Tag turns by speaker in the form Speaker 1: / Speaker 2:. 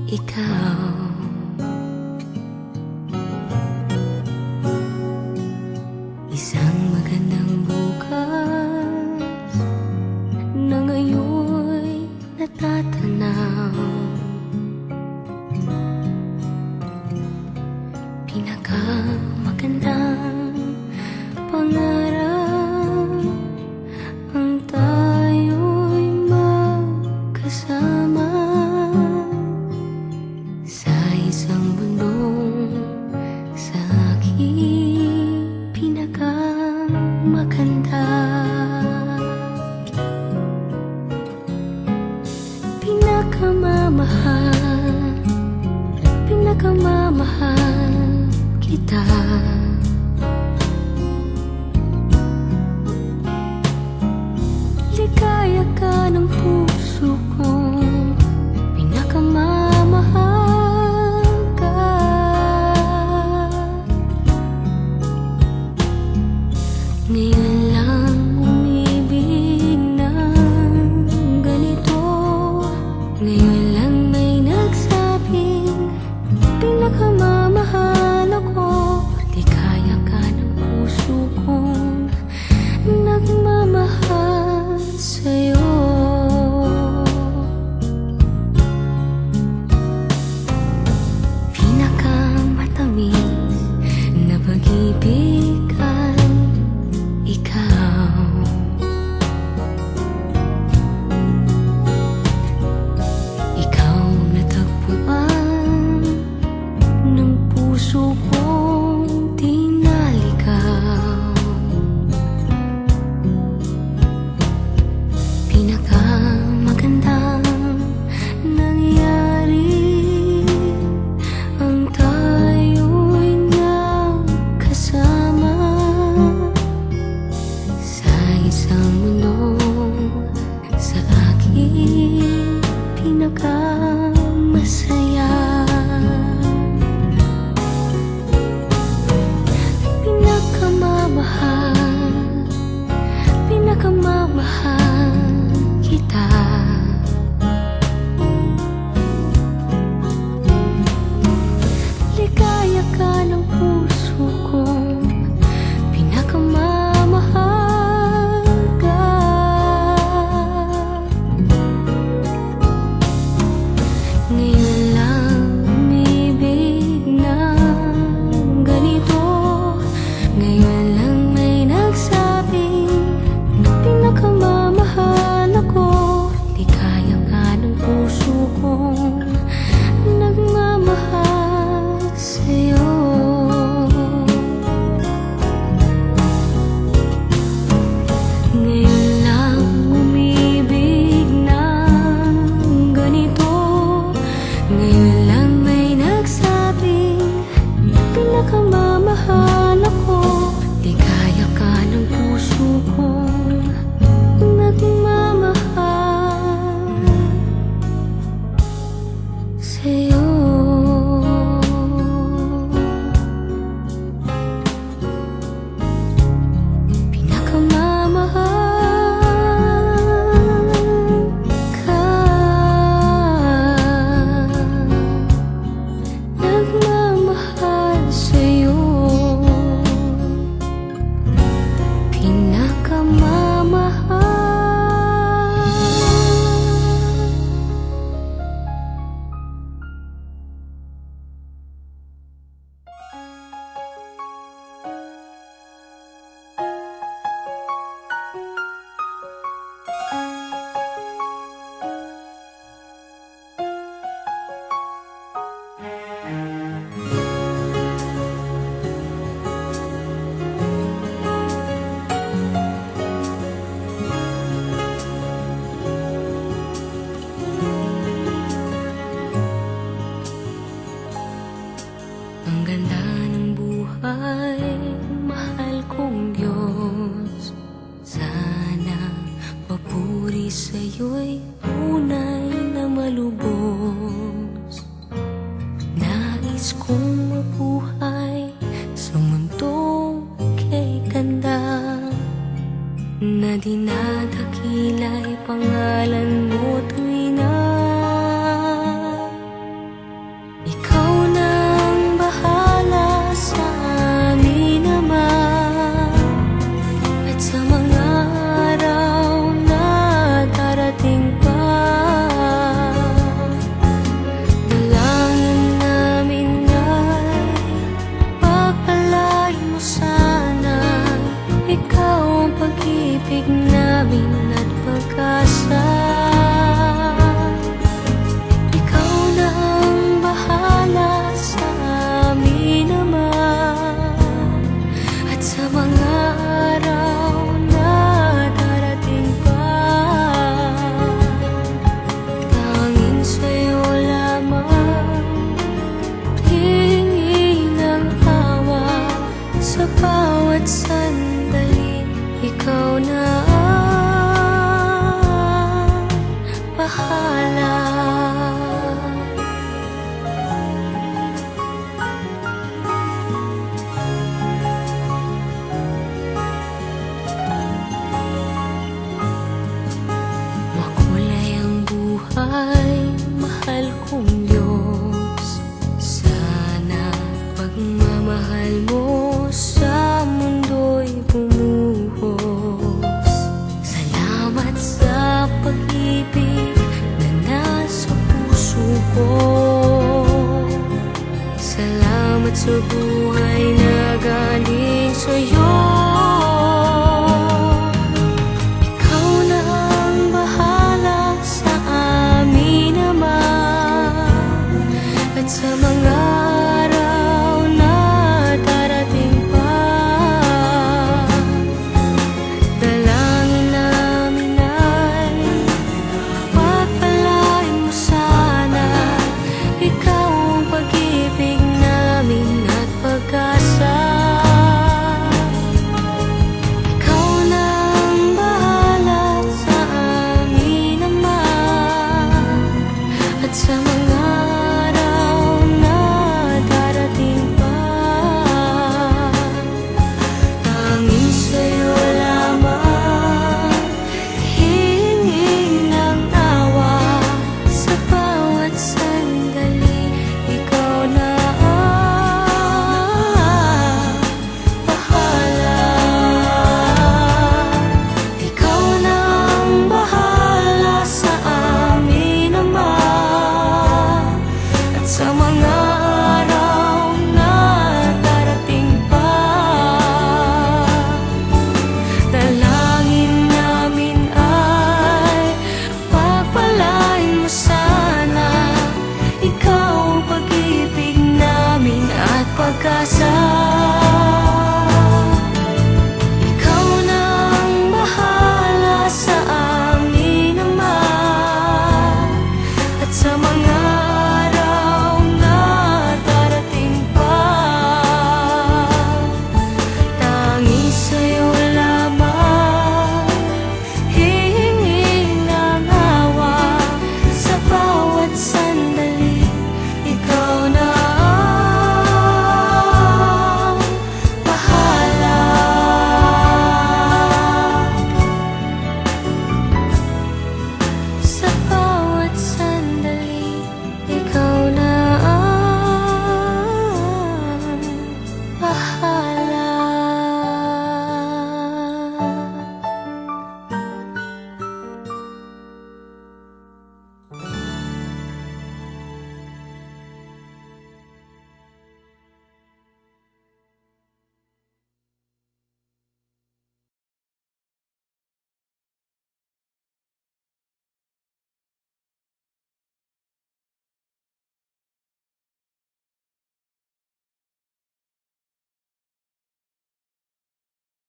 Speaker 1: ikaw. Isang magandang bukas na ngayon'y natatanaw. Pinakamagandang pangarap ang tayo'y magkasama sa isang mundong sa aking pinakamaganda. Pinakamamahal kita. Ligaya ka ng puso ko, pinakamamahal ka. Ngayon lang umibig ng ganito. Ngayon lang may nagsabing pinakamamahal ako. Ligaya ka ng puso kong nagmamahal sa'yo. Pinakamatamis na pag-ibig ay ikaw. Ikaw natagpuan ng puso kong tinaligaw. Pinakamagandang nangyari ang tayo'y nagkasama sa isang mundong sa aking pinakamasaya. Pinakamamahal kita. Ligaya ka ng puso kong pinakamamahal ka. Ngayon lang umibig ng ganito. Ngayon lang may nagsabing pinakamamahal ako. Ligaya ka ng puso kong nagmamahal sa'yo. Ngayon lang umibig ng ganito. Ngayon lang may nagsabing pinakamamahal ako. Ligaya ka ng puso kong nagmamahal sa'yo. Pinakamamahal ka. Nagmamahal sa'yo. Pinakamamahal. Salamat sa buhay na galing sa'yo. Ikaw na ang bahala sa amin naman, at sa mga araw na darating pa. Dalangin namin ay pagpalain mo sana. Ikaw ang pag-ibig namin at pag-asa. Ikaw na ang bahala sa amin naman, at sa mga